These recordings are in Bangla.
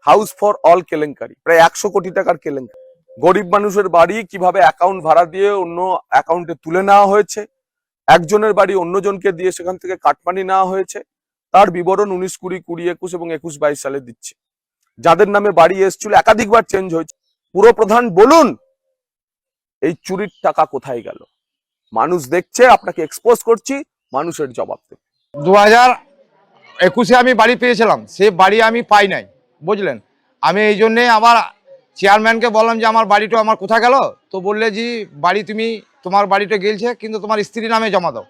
হাউস ফর অল কেলেঙ্কারি, প্রায় 100 কোটি টাকার কেলেঙ্কারি। গরিব মানুষের বাড়ি কিভাবে অ্যাকাউন্ট ভাড়া দিয়ে অন্য অ্যাকাউন্টে তুলে নেওয়া হয়েছে, একজনের বাড়ি অন্যজনকে দিয়ে সেখান থেকে কাটমানি নেওয়া হয়েছে, তার বিবরণ 19, 20, 20, 21 এবং 21, 22 সালে দিচ্ছে। যাদের নামে বাড়ি এসেছিল একাধিকবার চেঞ্জ হয়েছে। পুরপ্রধান বলুন এই চুরির টাকা কোথায় গেল? মানুষ দেখছে, আপনাকে এক্সপোজ করছি, মানুষের জবাব দেবে। 2021-এ আমি বাড়ি পেয়েছিলাম, সে বাড়ি আমি পাই নাই, বুঝলেন। আমি এই জন্যে আমার চেয়ারম্যানকে বললাম যে আমার বাড়িটা আমার কোথায় গেল, তো বললে যে বাড়ি তোমার বাড়িটা গেলছে, কিন্তু তোমার স্ত্রীর নামে জমা দাও।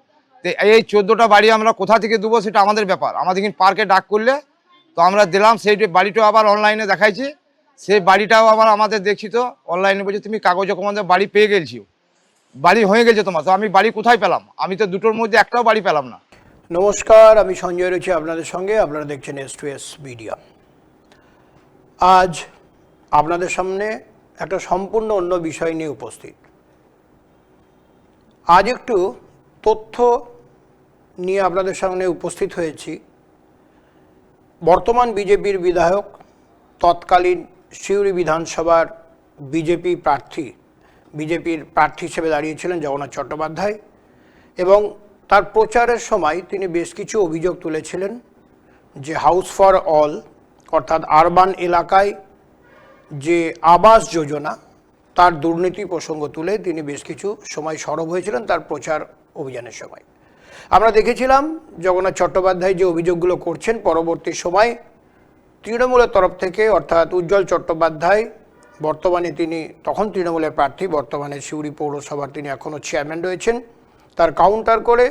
তো এই 14টা বাড়ি আমরা কোথা থেকে দেবো সেটা আমাদের ব্যাপার। আমাদের কিন্তু পার্কে ডাক করলে তো আমরা দিলাম, সেই বাড়িটাও আবার অনলাইনে দেখাইছি, সেই বাড়িটাও আবার আমাদের দেখছি তো অনলাইনে বলছে তুমি কাগজে কমাতে বাড়ি পেয়ে গেছি, বাড়ি হয়ে গেছে তোমার। তো আমি বাড়ি কোথায় পেলাম? আমি তো দুটোর মধ্যে একটাও বাড়ি পেলাম না। নমস্কার, আমি সঞ্জয় রয়েছি আপনাদের সঙ্গে। আপনারা দেখছেন S2S মিডিয়া। আজ আপনাদের সামনে একটা সম্পূর্ণ অন্য বিষয় নিয়ে উপস্থিত। আজ একটু তথ্য নিয়ে আপনাদের সামনে উপস্থিত হয়েছি। বর্তমান বিজেপির বিধায়ক, তৎকালীন সিউড়ি বিধানসভার বিজেপির প্রার্থী হিসেবে দাঁড়িয়েছিলেন জগন্নাথ চট্টোপাধ্যায়, এবং তার প্রচারের সময় তিনি বেশ কিছু অভিযোগ তুলেছিলেন যে হাউস ফর অল অর্থাৎ আরবান এলাকায় যে আবাস যোজনা তার দুর্নীতি প্রসঙ্গ তুলে তিনি বেশ কিছু সময় সরব হয়েছিলেন তার প্রচার অভিযানের সময়। আমরা দেখেছিলাম জগন্নাথ চট্টোপাধ্যায় যে অভিযোগগুলো করছেন, পরবর্তী সময় তৃণমূলের তরফ থেকে অর্থাৎ উজ্জ্বল চট্টোপাধ্যায়, বর্তমানে তিনি তখন তৃণমূলের প্রার্থী, বর্তমানে সিউড়ি পৌরসভার তিনি এখনও চেয়ারম্যান রয়েছেন, তার কাউন্টার করে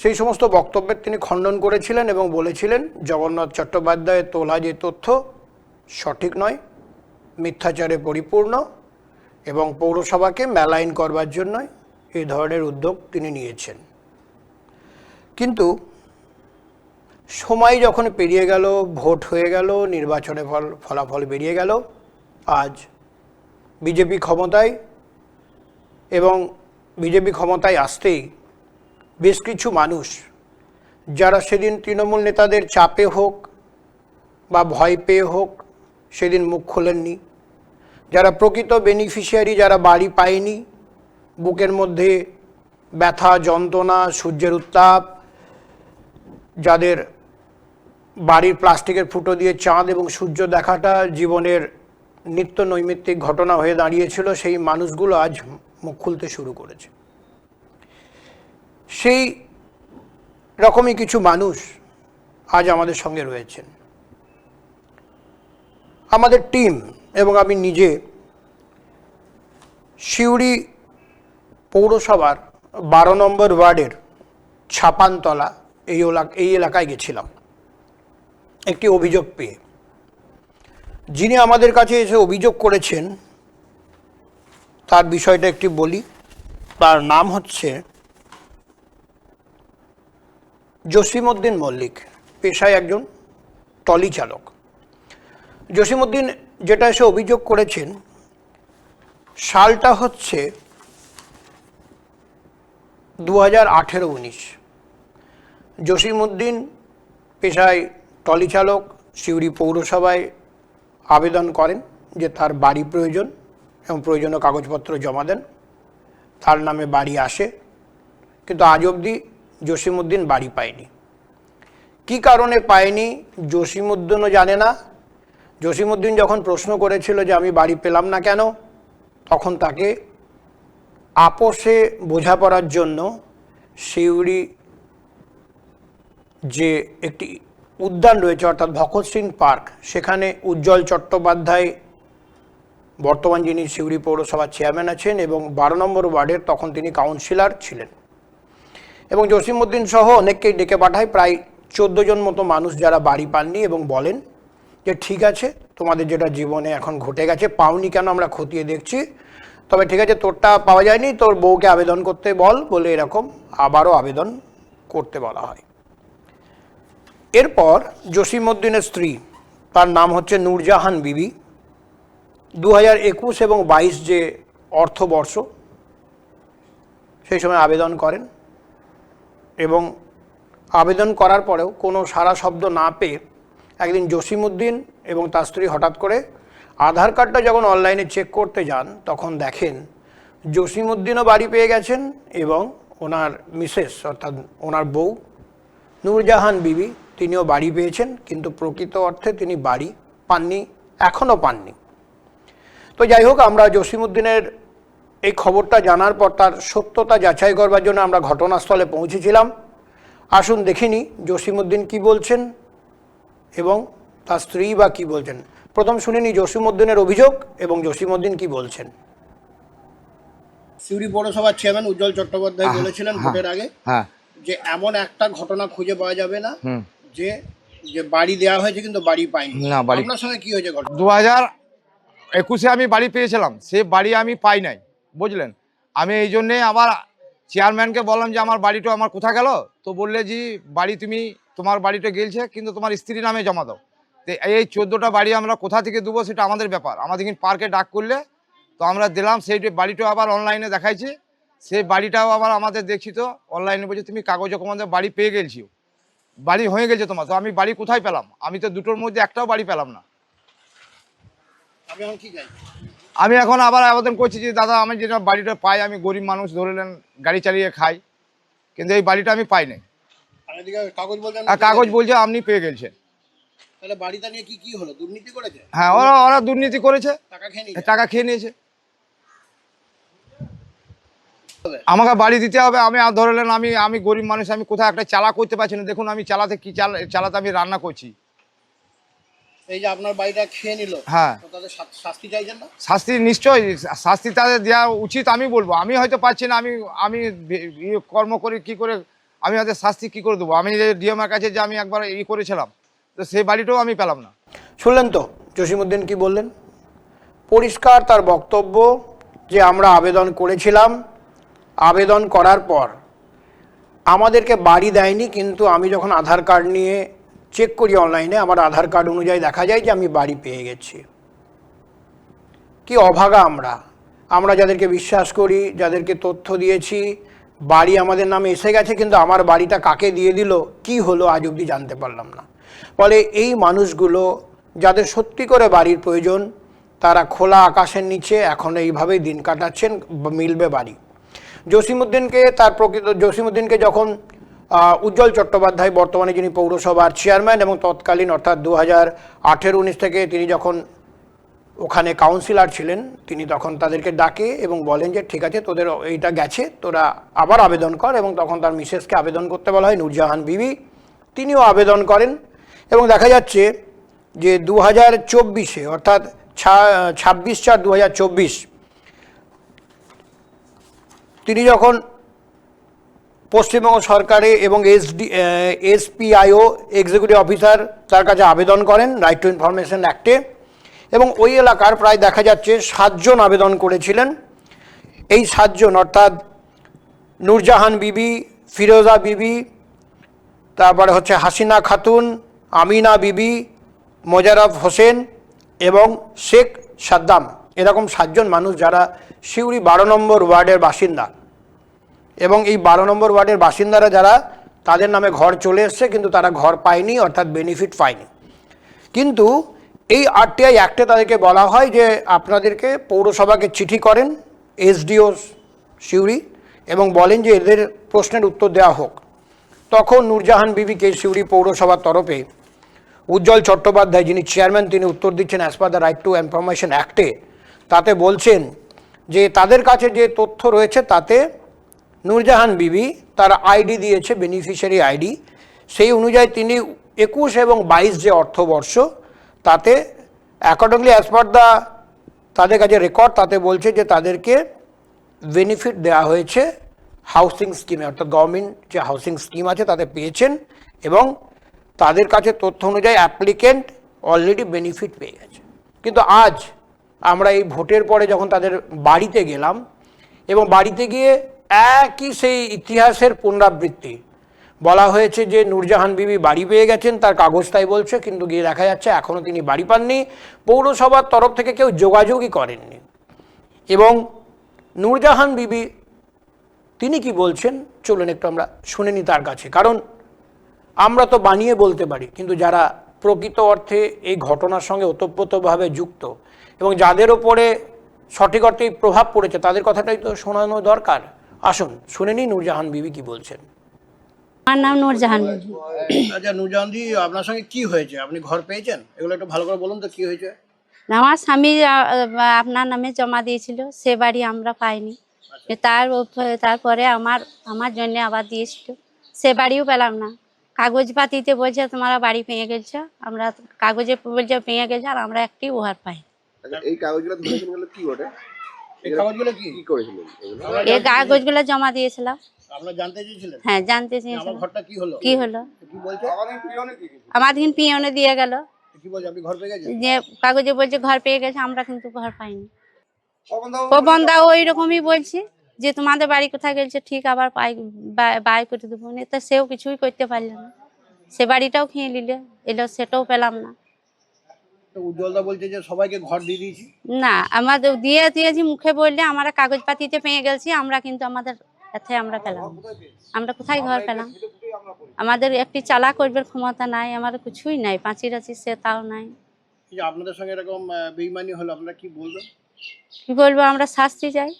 সেই সমস্ত বক্তব্যের তিনি খণ্ডন করেছিলেন এবং বলেছিলেন জগন্নাথ চট্টোপাধ্যায়ের তোলা যে তথ্য সঠিক নয়, মিথ্যাচারে পরিপূর্ণ, এবং পৌরসভাকে মেলাইন করবার জন্য এই ধরনের উদ্যোগ তিনি নিয়েছেন। কিন্তু সময় যখন পেরিয়ে গেল, ভোট হয়ে গেল, নির্বাচনে ফলাফল বেরিয়ে গেল, আজ বিজেপি ক্ষমতায়, এবং বিজেপি ক্ষমতায় আসতেই বেশ কিছু মানুষ যারা সেদিন তৃণমূল নেতাদের চাপে হোক বা ভয় পেয়ে হোক সেদিন মুখ খোলেননি, যারা প্রকৃত বেনিফিশিয়ারি, যারা বাড়ি পায়নি, বুকের মধ্যে ব্যথা, যন্ত্রণা, সূর্যের উত্তাপ, যাদের বাড়ির প্লাস্টিকের ফুটো দিয়ে চাঁদ এবং সূর্য দেখাটা জীবনের নিত্য নৈমিত্তিক ঘটনা হয়ে দাঁড়িয়েছিল, সেই মানুষগুলো আজ মুখ খুলতে শুরু করেছে। সেই রকমই কিছু মানুষ আজ আমাদের সঙ্গে রয়েছেন। আমাদের টিম এবং আমি নিজে সিউড়ি পৌরসভার 12 নম্বর ওয়ার্ডের ছাপানতলা এই এলাকায় গেছিলাম একটি অভিযোগ পেয়ে। যিনি আমাদের কাছে এসে অভিযোগ করেছেন তার বিষয়টা একটি বলি। তার নাম হচ্ছে জসিমউদ্দিন মল্লিক, পেশায় একজন টলি চালক। জসিমউদ্দিন যেটা এসে অভিযোগ করেছেন, সালটা হচ্ছে 2018-19। জসিমউদ্দিন পেশায় টলি চালক, সিউড়ি পৌরসভায় আবেদন করেন যে তার বাড়ি প্রয়োজন এবং প্রয়োজনীয় কাগজপত্র জমা দেন। তার নামে বাড়ি আসে, কিন্তু আজ অবধি জসিমউদ্দিন বাড়ি পায়নি। কি কারণে পায়নি জসিমউদ্দিনও জানে না। জসিমউদ্দিন যখন প্রশ্ন করেছিল যে আমি বাড়ি পেলাম না কেন, তখন তাকে আপোষে বোঝাপড়ার জন্য সিউড়ি যে একটি উদ্যান রয়েছে অর্থাৎ ভগৎ সিং পার্ক, সেখানে উজ্জ্বল চট্টোপাধ্যায়, বর্তমান যিনি সিউড়ি পৌরসভার চেয়ারম্যান আছেন এবং 12 নম্বর ওয়ার্ডের তখন তিনি কাউন্সিলর ছিলেন, এবং জসিমউদ্দিন সহ অনেককেই ডেকে পাঠায়, প্রায় 14 জন মতো মানুষ যারা বাড়ি পাননি, এবং বলেন যে ঠিক আছে, তোমাদের যেটা জীবনে এখন ঘটে গেছে, পাওনি কেন আমরা খতিয়ে দেখছি, তবে ঠিক আছে তোরটা পাওয়া যায়নি, তোর বউকে আবেদন করতে বলে এরকম আবারও আবেদন করতে বলা হয়। এরপর জসিমউদ্দিনের স্ত্রী, তার নাম হচ্ছে নূরজাহান বিবি, 2021 এবং 22 যে অর্থবর্ষ সেই সময় আবেদন করেন, এবং আবেদন করার পরেও কোনো সাড়া শব্দ না পেয়ে একদিন জসিমউদ্দিন এবং তার স্ত্রী হঠাৎ করে আধার কার্ডটা যখন অনলাইনে চেক করতে যান তখন দেখেন জসিমউদ্দিনও বাড়ি পেয়ে গেছেন এবং ওনার মিসেস অর্থাৎ ওনার বউ নূরজাহান বিবি তিনিও বাড়ি পেয়েছেন, কিন্তু প্রকৃত অর্থে তিনি বাড়ি পাননি, এখনও পাননি। তো যাই হোক, আমরা জসিমউদ্দিনের এই খবরটা জানার পর তার সত্যতা যাচাই করবার জন্য আমরা ঘটনাস্থলে পৌঁছেছিলাম। আসুন দেখিনি জসিমউদ্দিন কি বলছেন এবং তার স্ত্রী বা কি বলছেন। প্রথম শুনিনি জসিমউদ্দিনের অভিযোগ এবং জসিমউদ্দিন কি বলছেন। সিউড়ি পৌরসভার চেয়ারম্যান উজ্জ্বল চট্টোপাধ্যায় বলেছিলেন ভোটের আগে যে এমন একটা ঘটনা খুঁজে পাওয়া যাবে না যে যে বাড়ি দেওয়া হয়েছে কিন্তু বাড়ি পাইনি। আপনার সঙ্গে কি হয়েছে ঘটনা? 2021-এ আমি বাড়ি পেয়েছিলাম, সে বাড়ি আমি পাই নাই, বুঝলেন। আমি এই জন্যে আমার চেয়ারম্যানকে বললাম যে আমার বাড়িটা আমার কোথা গেল, তো বললে যে বাড়ি তুমি তোমার বাড়িটা গেলছে কিন্তু তোমার স্ত্রীর নামে জমা দাও। তো এই 14টা বাড়ি আমরা কোথা থেকে দেবো সেটা আমাদের ব্যাপার। আমাদের কিন্তু পার্কে ডাক করলে তো আমরা দিলাম, সেই বাড়িটাও আবার অনলাইনে দেখাইছি, সেই বাড়িটাও আবার আমাদের দেখছি তো অনলাইনে বলছে তুমি কাগজ আমাদের বাড়ি পেয়ে গেছি, বাড়ি হয়ে গেছে তোমার। তো আমি বাড়ি কোথায় পেলাম? আমি তো দুটোর মধ্যে একটাও বাড়ি পেলাম না। আমি এখন আবার আবেদন করছি যে দাদা আমি যেটা বাড়িটা পাই, আমি গরিব মানুষ ধরলেন গাড়ি চালিয়ে খাই, কিন্তু এই বাড়িটা আমি পাই নাই। কাগজ বলছে আপনি পেয়ে গেছেন। তাহলে বাড়িটা নিয়ে কি হলো? দুর্নীতি করেছে? হ্যাঁ, ওরা দুর্নীতি করেছে, টাকা খেয়ে নিয়েছে। আমাকে বাড়ি দিতে হবে। আমি ধরলেন আমি গরিব মানুষ, আমি কোথাও একটা চালা করতে পারছি না। দেখুন আমি চালাতে আমি রান্না করছি। এই যে আপনার বাড়িটা খেয়ে নিল, হ্যাঁ, তাদের শাস্তি চাইছেন না? শাস্তি নিশ্চয়ই, শাস্তি তাদের দেওয়া উচিত। আমি বলবো আমি হয়তো পাচ্ছি না, আমি কর্ম করি কি করে, আমি হয়তো শাস্তি কি করে দেবো? আমি যে ডিএমের কাছে যে আমি একবার করেছিলাম, তো সেই বাড়িটাও আমি পেলাম না। শুনলেন তো জসিমউদ্দিন কি বললেন? পরিষ্কার তার বক্তব্য যে আমরা আবেদন করেছিলাম, আবেদন করার পর আমাদেরকে বাড়ি দেয়নি, কিন্তু আমি যখন আধার কার্ড নিয়ে চেক করি অনলাইনে, আমার আধার কার্ড অনুযায়ী দেখা যায় যে আমি বাড়ি পেয়ে গেছি। কি অভাগা আমরা যাদেরকে বিশ্বাস করি, যাদেরকে তথ্য দিয়েছি, বাড়ি আমাদের নামে এসে গেছে, কিন্তু আমার বাড়িটা কাকে দিয়ে দিল, কি হলো আজ অবধি জানতে পারলাম না। ফলে এই মানুষগুলো যাদের সত্যি করে বাড়ির প্রয়োজন, তারা খোলা আকাশের নিচে এখন এইভাবেই দিন কাটাচ্ছেন, মিলবে বাড়ি। জসিমউদ্দিনকে যখন উজ্জ্বল চট্টোপাধ্যায়, বর্তমানে যিনি পৌরসভার চেয়ারম্যান এবং তৎকালীন অর্থাৎ 2018-19 থেকে তিনি যখন ওখানে কাউন্সিলর ছিলেন, তিনি তখন তাদেরকে ডাকে এবং বলেন যে ঠিক আছে তোদের এইটা গেছে, তোরা আবার আবেদন কর। এবং তখন তার মিসেসকে আবেদন করতে বলা হয়, নূরজাহান বিবি, তিনিও আবেদন করেন। এবং দেখা যাচ্ছে যে 2024-এ অর্থাৎ 26/4/2024 তিনি যখন পশ্চিমবঙ্গ সরকারে এবং এসপিআইও এক্সিকিউটিভ অফিসার তার কাছে আবেদন করেন রাইট টু ইনফরমেশন অ্যাক্টে, এবং ওই এলাকার প্রায় দেখা যাচ্ছে 7 জন আবেদন করেছিলেন। এই 7 জন অর্থাৎ নূরজাহান বিবি, ফিরোজা বিবি, তারপরে হচ্ছে হাসিনা খাতুন, আমিনা বিবি, মোজাররফ হোসেন এবং শেখ সাদ্দাম, এরকম 7 জন মানুষ যারা সিউড়ি 12 নম্বর ওয়ার্ডের বাসিন্দা। এবং এই 12 নম্বর ওয়ার্ডের বাসিন্দারা যারা, তাদের নামে ঘর চলে এসছে কিন্তু তারা ঘর পায়নি, অর্থাৎ বেনিফিট পায়নি। কিন্তু এই আরটিআই অ্যাক্টে তাদেরকে বলা হয় যে আপনাদেরকে পৌরসভাকে চিঠি করেন এসডিও সিউড়ি এবং বলেন যে এদের প্রশ্নের উত্তর দেওয়া হোক। তখন নূরজাহান বিবিকে সিউড়ি পৌরসভার তরফে উজ্জ্বল চট্টোপাধ্যায়, যিনি চেয়ারম্যান, তিনি উত্তর দিচ্ছেন as per the right to information অ্যাক্টে। তাতে বলছেন যে তাদের কাছে যে তথ্য রয়েছে তাতে নূরজাহান বিবি তার আইডি দিয়েছে, বেনিফিশিয়ারি আইডি, সেই অনুযায়ী তিনি 21 এবং 22 যে অর্থবর্ষ, তাতে অ্যাকর্ডিংলি অ্যাজ পার দ্য তাদের কাছে রেকর্ড, তাতে বলছে যে তাদেরকে বেনিফিট দেওয়া হয়েছে হাউসিং স্কিমে, অর্থাৎ গভর্নমেন্ট যে হাউসিং স্কিম আছে তাতে পেয়েছেন। এবং তাদের কাছে তথ্য অনুযায়ী অ্যাপ্লিকেন্ট অলরেডি বেনিফিট পেয়ে গেছে। কিন্তু আজ আমরা এই ভোটের পরে যখন তাদের বাড়িতে গেলাম এবং বাড়িতে গিয়ে একই সেই ইতিহাসের পুনরাবৃত্তি, বলা হয়েছে যে নূরজাহান বিবি বাড়ি পেয়ে গেছেন, তার কাগজ তাই বলছে, কিন্তু গিয়ে দেখা যাচ্ছে এখনও তিনি বাড়ি পাননি, পৌরসভার তরফ থেকে কেউ যোগাযোগই করেননি। এবং নূরজাহান বিবি তিনি কি বলছেন চলুন একটু আমরা শুনে নিই তার কাছে, কারণ আমরা তো বানিয়ে বলতে পারি কিন্তু যারা প্রকৃত অর্থে এই ঘটনার সঙ্গে ওতপ্রোতভাবে যুক্ত এবং যাদের ওপরে সঠিক অর্থেই প্রভাব পড়েছে তাদের কথাটাই তো শোনানো দরকার। আসুন শুনে নিই নূরজাহান বিবি কি বলছেন। আমার নাম নূরজাহান বিবি। আচ্ছা নূরজাহান দি, আপনার সঙ্গে কি হয়েছে? আপনি ঘর পেয়েছেন? এগুলো একটু ভালো করে বলুন তো কি হয়েছে। আমার স্বামী আপনার নামে জমা দিয়েছিল, সে বাড়ি আমরা পাইনি। তারপরে আমার জন্য আবার দিয়েছিল, সে বাড়িও পেলাম না। কাগজপাতিতে বলছে তোমরা বাড়ি পেয়ে গেছো, আমরা কাগজে বলছে পেয়ে গেছে, আর আমরা একটি উহার পাই। এই কাগজগুলো ধরেছেন গেল কি ওটা? এই কাগজগুলো কি করেছিলেন? এই কাগজগুলো জমা দিয়েছিলাম। আপনারা জানতে চেয়েছিলেন? হ্যাঁ, জানতে আমার চেয়েছিলাম ঘরটা কি হলো। কি হলো। কি বলছে? আমার দিন পিয়নে দিয়ে গেল, কি বলছে? আপনি ঘর পেয়ে গেছেন? যে কাগজে বলছে ঘর পেয়ে গেছে, আমরা কিন্তু ঘর পাইনি। প্রবন্ধা ওই রকমই বলছে যে তোমাদের বাড়ি কোথায় গেছে, ঠিক আবার বাই করে দেবো। তা সেও কিছুই করতে পারলো না, সে বাড়িটাও খেয়ে নিলে, এলো সেটাও পেলাম না। তো উজ্জ্বলদা বলছে যে সবাইকে ঘর দিয়ে দিয়েছি। না, আমাদের দিয়েছি মুখে বললে, আমরা কাগজপাতিতে পেয়ে গেছি, আমরা কিন্তু আমাদের এতে আমরা পেলাম না। আমরা কোথায় ঘর পেলাম? আমাদের একটি চালা করবার ক্ষমতা নাই, আমাদের কিছুই নাই, পাঁচির আছে সে তাও নাই। যে আপনাদের সঙ্গে এরকম বেইমানি হলো, আপনারা কি বলবেন? কি বলবো, আমরা শাস্তি চাই,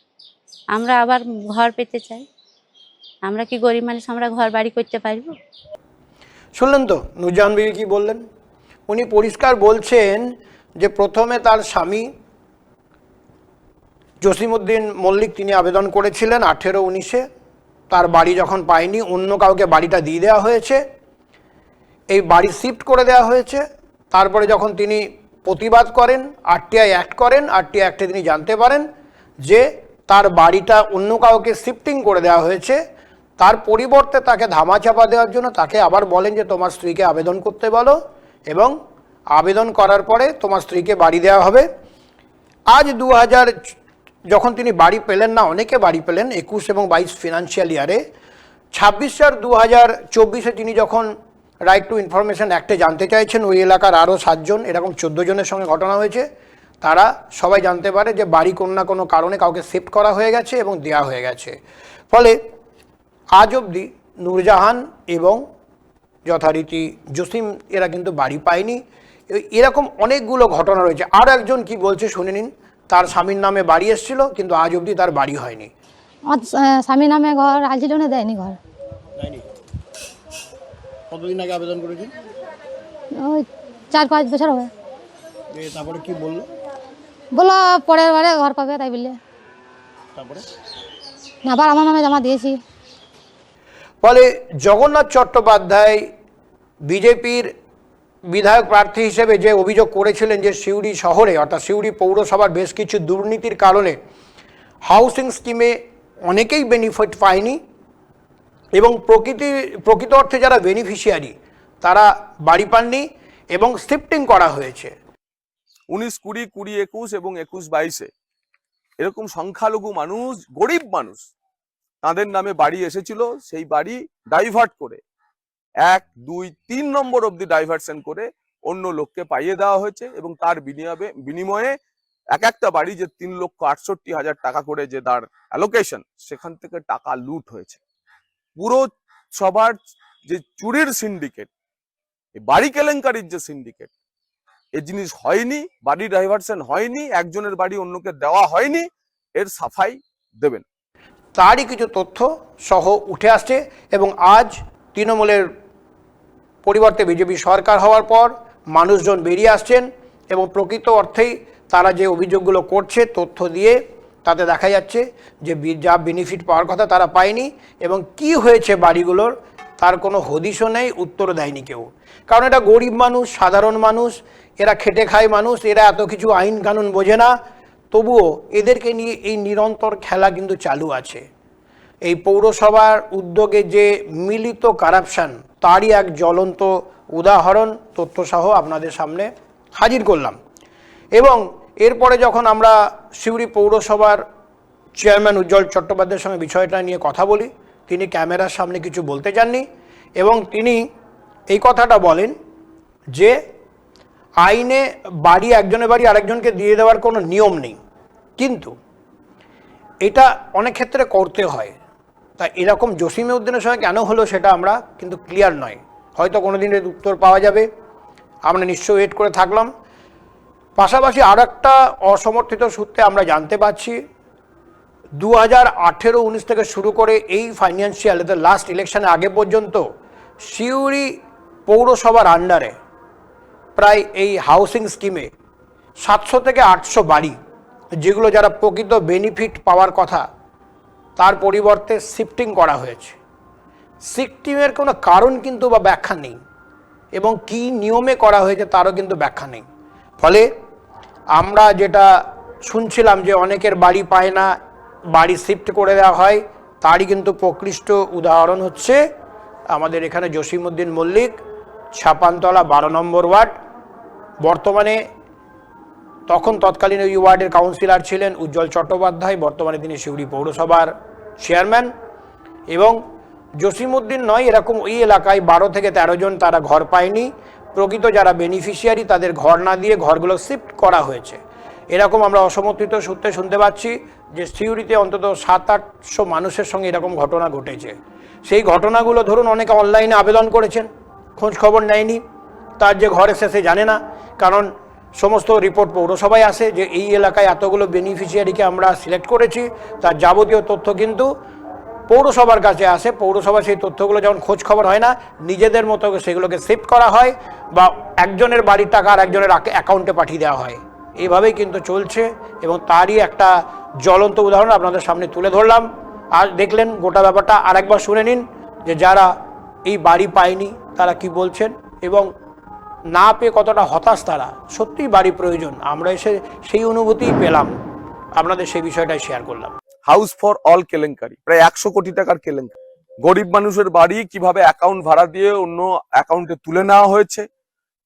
আমরা আবার ঘর পেতে চাই। আমরা কি গরিব মানুষ, আমরা ঘর বাড়ি করতে পারবো? শুনলেন তো নূরজাহান বিবি কি বললেন। উনি পরিষ্কার বলছেন যে প্রথমে তার স্বামী জসিমউদ্দিন মল্লিক তিনি আবেদন করেছিলেন 18-19-এ, তার বাড়ি যখন পায়নি অন্য কাউকে বাড়িটা দিয়ে দেওয়া হয়েছে, এই বাড়ি শিফট করে দেওয়া হয়েছে। তারপরে যখন তিনি প্রতিবাদ করেন, আরটিআই অ্যাক্ট করেন, আরটিআই অ্যাক্টে তিনি জানতে পারেন যে তার বাড়িটা অন্য কাউকে শিফটিং করে দেওয়া হয়েছে। তার পরিবর্তে তাকে ধামাচাপা দেওয়ার জন্য তাকে আবার বলেন যে তোমার স্ত্রীকে আবেদন করতে বলো, এবং আবেদন করার পরে তোমার স্ত্রীকে বাড়ি দেওয়া হবে। আজ 2000 যখন তিনি বাড়ি পেলেন না, অনেকে বাড়ি পেলেন 21 এবং 22 ফিনান্সিয়াল ইয়ারে, 26/4/2024-এ তিনি যখন রাইট টু ইনফরমেশন অ্যাক্টে জানতে চাইছেন, ওই এলাকার আরও 7 জন, এরকম 14 জনের সঙ্গে ঘটনা হয়েছে, তারা সবাই জানতে পারে যে বাড়ি কোনো না কোনো কারণে কাউকে শিফট করা হয়ে গেছে এবং দেওয়া হয়ে গেছে। ফলে আজ অবধি নূরজাহান এবং যথারীতি জসিম এরা কিন্তু বাড়ি পায়নি। এরকম অনেকগুলো ঘটনা রয়েছে। আর একজন কি বলছে শুনে নিন। তার স্বামীর নামে বাড়ি এসেছিল, কিন্তু আজ অবধি তার বাড়ি হয়নি। আমার স্বামীর নামে ঘর আজিল দেয়নি, ঘর যায়নি। কতদিন আগে আবেদন করেছেন? ওই 4-5 বছর হবে। তারপরে কি বললো? বলো পরের বারে ঘর পাবে, তাই বললে তারপরে আবার আমার নামে জমা দিয়েছি। ফলে জগন্নাথ চট্টোপাধ্যায় বিজেপির বিধায়ক প্রার্থী হিসেবে যে অভিযোগ করেছিলেন যে সিউড়ি শহরে অর্থাৎ সিউড়ি পৌরসভার বেশ কিছু দুর্নীতির কারণে হাউসিং স্কিমে অনেকেই বেনিফিট পায়নি, এবং প্রকৃত অর্থে যারা বেনিফিশিয়ারি তারা বাড়ি পাননি এবং শিফটিং করা হয়েছে। 19, 20, 20, 21 এবং 21-22-এ এরকম সংখ্যালঘু মানুষ, গরিব মানুষ, তাদের নামে বাড়ি এসেছিল। সেই বাড়ি ডাইভার্ট করে 1, 2, 3 নম্বর অব্দি ডাইভার্সন করে অন্য লোককে পাইয়ে দেওয়া হয়েছে, এবং তার বিনিময়ে এক একটা বাড়ি যে 3,68,000 টাকা করে যে তার অ্যালোকেশন, সেখান থেকে টাকা লুট হয়েছে। পুরো সবার যে চুরির সিন্ডিকেট, বাড়ি কেলেঙ্কারির যে সিন্ডিকেট, এই জিনিস হয়নি, বাড়ি ডাইভার্সন হয়নি, একজনের বাড়ি অন্যকে দেওয়া হয়নি, এর সাফাই দেবেন। তারই কিছু তথ্য সহ উঠে আসছে, এবং আজ তৃণমূলের পরিবর্তে বিজেপি সরকার হওয়ার পর মানুষজন বেরিয়ে আসছেন, এবং প্রকৃত অর্থেই তারা যে অভিযোগগুলো করছে তথ্য দিয়ে তাতে দেখা যাচ্ছে যে যা বেনিফিট পাওয়ার কথা তারা পায়নি, এবং কি হয়েছে বাড়িগুলোর তার কোনো হদিশও নেই, উত্তর দেয়নি কেউ। কারণ এটা গরিব মানুষ, সাধারণ মানুষ, এরা খেটে খায় মানুষ, এরা এত কিছু আইন কানুন বোঝে না, তবুও এদেরকে নিয়ে এই নিরন্তর খেলা কিন্তু চালু আছে। এই পৌরসভার উদ্যোগে যে মিলিত কারাপশন, তারই এক জ্বলন্ত উদাহরণ তথ্যসহ আপনাদের সামনে হাজির করলাম। এবং এরপরে যখন আমরা সিউড়ি পৌরসভার চেয়ারম্যান উজ্জ্বল চট্টোপাধ্যায়ের সঙ্গে বিষয়টা নিয়ে কথা বলি, তিনি ক্যামেরার সামনে কিছু বলতে চাননি, এবং তিনি এই কথাটা বলেন যে আইনে বাড়ি একজনের বাড়ি আরেকজনকে দিয়ে দেওয়ার কোনো নিয়ম নেই, কিন্তু এটা অনেক ক্ষেত্রে করতে হয়। তা এরকম জসিমউদ্দিনের সঙ্গে কেন হলো সেটা আমরা কিন্তু ক্লিয়ার নয়, হয়তো কোনো দিনের উত্তর পাওয়া যাবে। আমরা নিশ্চয়ই ওয়েট করে থাকলাম। পাশাপাশি আর একটা অসমর্থিত সূত্রে আমরা জানতে পারছি 2018-19 থেকে শুরু করে এই ফাইন্যান্সিয়াল লাস্ট ইলেকশনের আগে পর্যন্ত সিউড়ি পৌরসভার আন্ডারে প্রায় এই হাউসিং স্কিমে 700 থেকে 800 বাড়ি, যেগুলো যারা প্রকৃত বেনিফিট পাওয়ার কথা তার পরিবর্তে শিফটিং করা হয়েছে। শিফটিংয়ের কোনো কারণ কিন্তু বা ব্যাখ্যা নেই, এবং কি নিয়মে করা হয়েছে তারও কিন্তু ব্যাখ্যা নেই। ফলে আমরা যেটা শুনছিলাম যে অনেকের বাড়ি পায় না, বাড়ি শিফট করে দেওয়া হয়, তারই কিন্তু প্রকৃষ্ট উদাহরণ হচ্ছে আমাদের এখানে জসিমউদ্দিন মল্লিক, ছাপানতলা 12 নম্বর ওয়ার্ড। বর্তমানে তৎকালীন ওই ওয়ার্ডের কাউন্সিলর ছিলেন উজ্জ্বল চট্টোপাধ্যায়, বর্তমানে তিনি সিউড়ি পৌরসভার চেয়ারম্যান। এবং জসিমউদ্দিন নয়, এরকম ওই এলাকায় 12 থেকে 13 জন তারা ঘর পায়নি। প্রকৃত যারা বেনিফিশিয়ারি তাদের ঘর না দিয়ে ঘরগুলো শিফট করা হয়েছে। এরকম আমরা অসমর্থিত সূত্রে শুনতে পাচ্ছি যে সিউড়িতে অন্তত 700-800 মানুষের সঙ্গে এরকম ঘটনা ঘটেছে। সেই ঘটনাগুলো ধরুন অনেকে অনলাইনে আবেদন করেছেন, খোঁজ খবর নেয়নি, তার যে ঘর এসে সে জানে না, কারণ সমস্ত রিপোর্ট পৌরসভায় আসে যে এই এলাকায় এতগুলো বেনিফিশিয়ারিকে আমরা সিলেক্ট করেছি, তার যাবতীয় তথ্য কিন্তু পৌরসভার কাছে আসে। পৌরসভা সেই তথ্যগুলো যখন খোঁজ খবর হয় না, নিজেদের মতো সেগুলোকে শিফট করা হয় বা একজনের বাড়ির টাকা আর একজনের অ্যাকাউন্টে পাঠিয়ে দেওয়া হয়। এইভাবেই কিন্তু চলছে, এবং তারই একটা জ্বলন্ত উদাহরণ আপনাদের সামনে তুলে ধরলাম। আর দেখলেন গোটা ব্যাপারটা, আরেকবার শুনে নিন যে যারা এই বাড়ি পায়নি তারা কি বলছেন, এবং না পেয়ে কতটা হতাশ তারা। সত্যিই বাড়ি প্রয়োজন, আমরা এসে সেই অনুভূতিই পেলাম, আপনাদের সেই বিষয়টাই শেয়ার করলাম। হাউস ফর অল কেলেঙ্কারি, প্রায় 100 কোটি টাকার কেলেঙ্কারি। গরিব মানুষের বাড়ি কিভাবে অ্যাকাউন্ট ভাড়া দিয়ে অন্য অ্যাকাউন্টে তুলে নেওয়া হয়েছে,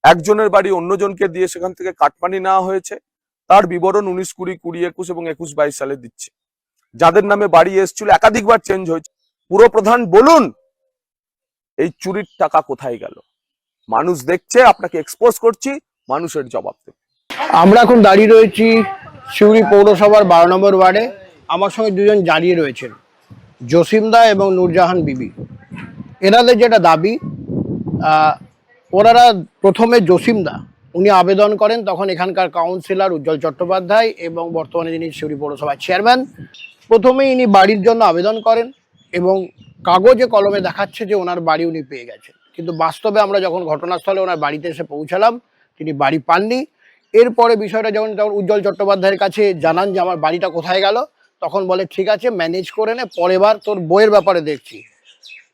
একজনের বাড়ি অন্যজনকে দিয়ে সেখান থেকে কাটমানি নেওয়া হয়েছে, তার বিবরণ 19, 20, 21 এবং 21-22 সালে দিচ্ছে। যাদের নামে বাড়ি এসেছিল একাধিকবার চেঞ্জ হয়েছে। পুরপ্রধান বলুন এই চুরির টাকা কোথায় গেল? মানুষ দেখছে, আপনাকে এক্সপোজ করছি, মানুষের জবাব দেবে। আমরা এখন দাঁড়িয়ে রয়েছি সিউড়ি পৌরসভার 12 নম্বর ওয়ার্ডে। আমার সঙ্গে দুজন দাঁড়িয়ে রয়েছেন, জসিমদা এবং নূরজাহান বিবি। এনাদের যেটা দাবি, ওনারা প্রথমে জসিমদা উনি আবেদন করেন, তখন এখানকার কাউন্সিলর উজ্জ্বল চট্টোপাধ্যায় এবং বর্তমানে যিনি সিউড়ি পৌরসভার চেয়ারম্যান। প্রথমে ইনি বাড়ির জন্য আবেদন করেন এবং কাগজে কলমে দেখাচ্ছে যে ওনার বাড়ি উনি পেয়ে গেছেন, কিন্তু বাস্তবে আমরা যখন ঘটনাস্থলে ওনার বাড়িতে এসে পৌঁছালাম তিনি বাড়ি পাননি। এরপরে বিষয়টা যখন উজ্জ্বল চট্টোপাধ্যায়ের কাছে জানান যে আমার বাড়িটা কোথায় গেল, তখন বলে ঠিক আছে ম্যানেজ করে নে, পরের বার তোর বইয়ের ব্যাপারে দেখছি।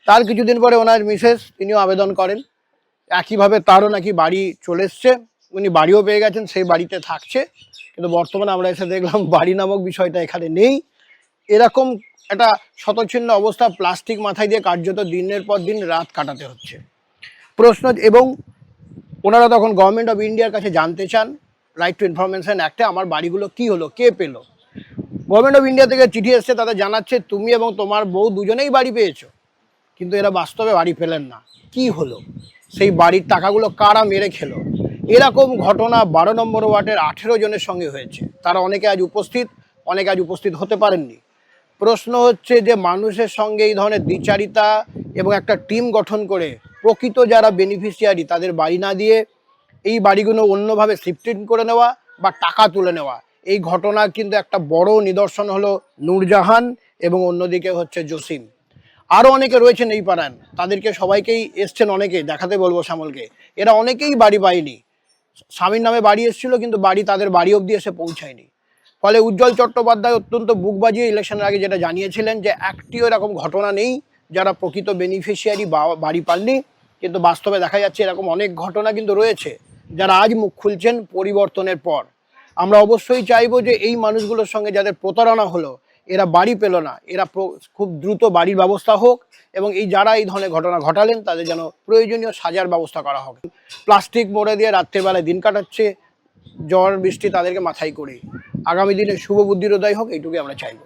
তার কিছুদিন পরে ওনার মিসেস তিনিও আবেদন করেন, একইভাবে তারও নাকি বাড়ি চলে এসছে, উনি বাড়িও পেয়ে গেছেন, সেই বাড়িতে থাকছে। কিন্তু বর্তমানে আমরা এসে দেখলাম বাড়ি নামক বিষয়টা এখানে নেই। এরকম একটা শতচ্ছিন্ন অবস্থা, প্লাস্টিক মাথায় দিয়ে কার্যত দিনের পর দিন রাত কাটাতে হচ্ছে। প্রশ্ন, এবং ওনারা তখন গভর্নমেন্ট অফ ইন্ডিয়ার কাছে জানতে চান রাইট টু ইনফরমেশন অ্যাক্টে আমার বাড়িগুলো কি হলো, কে পেল। গভর্নমেন্ট অফ ইন্ডিয়া থেকে চিঠি এসছে, তাদের জানাচ্ছে তুমি এবং তোমার বউ দুজনেই বাড়ি পেয়েছো, কিন্তু এরা বাস্তবে বাড়ি পেলেন না। কি হলো, সেই বাড়ির টাকাগুলো কারা মেরে খেলো? এরকম ঘটনা 12 নম্বর ওয়ার্ডের 18 জনের সঙ্গে হয়েছে। তারা অনেকে আজ উপস্থিত, অনেকে আজ উপস্থিত হতে পারেননি। প্রশ্ন হচ্ছে যে মানুষের সঙ্গে এই ধরনের দ্বিচারিতা এবং একটা টিম গঠন করে প্রকৃত যারা বেনিফিশিয়ারি তাদের বাড়ি না দিয়ে এই বাড়িগুলো অন্যভাবে শিফটিং করে নেওয়া বা টাকা তুলে নেওয়া, এই ঘটনা কিন্তু একটা বড় নিদর্শন হলো নূরজাহান এবং অন্যদিকে হচ্ছে জসিম। আরও অনেকে রয়েছেন এই পাড়ান, তাদেরকে সবাইকেই এসছেন অনেকে দেখাতে বলবো শ্যামলকে, এরা অনেকেই বাড়ি পায়নি। স্বামীর নামে বাড়ি এসেছিল কিন্তু বাড়ি তাদের বাড়ি অবধি এসে পৌঁছায়নি। ফলে উজ্জ্বল চট্টোপাধ্যায় অত্যন্ত বুক বাজিয়ে ইলেকশনের আগে যেটা জানিয়েছিলেন যে একটিও এরকম ঘটনা নেই যারা প্রকৃত বেনিফিশিয়ারি বাড়ি পাননি, কিন্তু বাস্তবে দেখা যাচ্ছে এরকম অনেক ঘটনা কিন্তু রয়েছে যারা আজ মুখ খুলছেন পরিবর্তনের পর। আমরা অবশ্যই চাইবো যে এই মানুষগুলোর সঙ্গে যাদের প্রতারণা হলো, এরা বাড়ি পেল না, এরা খুব দ্রুত বাড়ির ব্যবস্থা হোক, এবং এই যারা এই ধরনের ঘটনা ঘটালেন তাদের যেন প্রয়োজনীয় সাজার ব্যবস্থা করা হোক। প্লাস্টিক মোড়ে দিয়ে রাত্রেবেলায় দিন কাটাচ্ছে, ঝড় বৃষ্টি তাদেরকে মাথায় করে। আগামী দিনে শুভ বুদ্ধির উদয় হোক, এইটুকুই আমরা চাইব।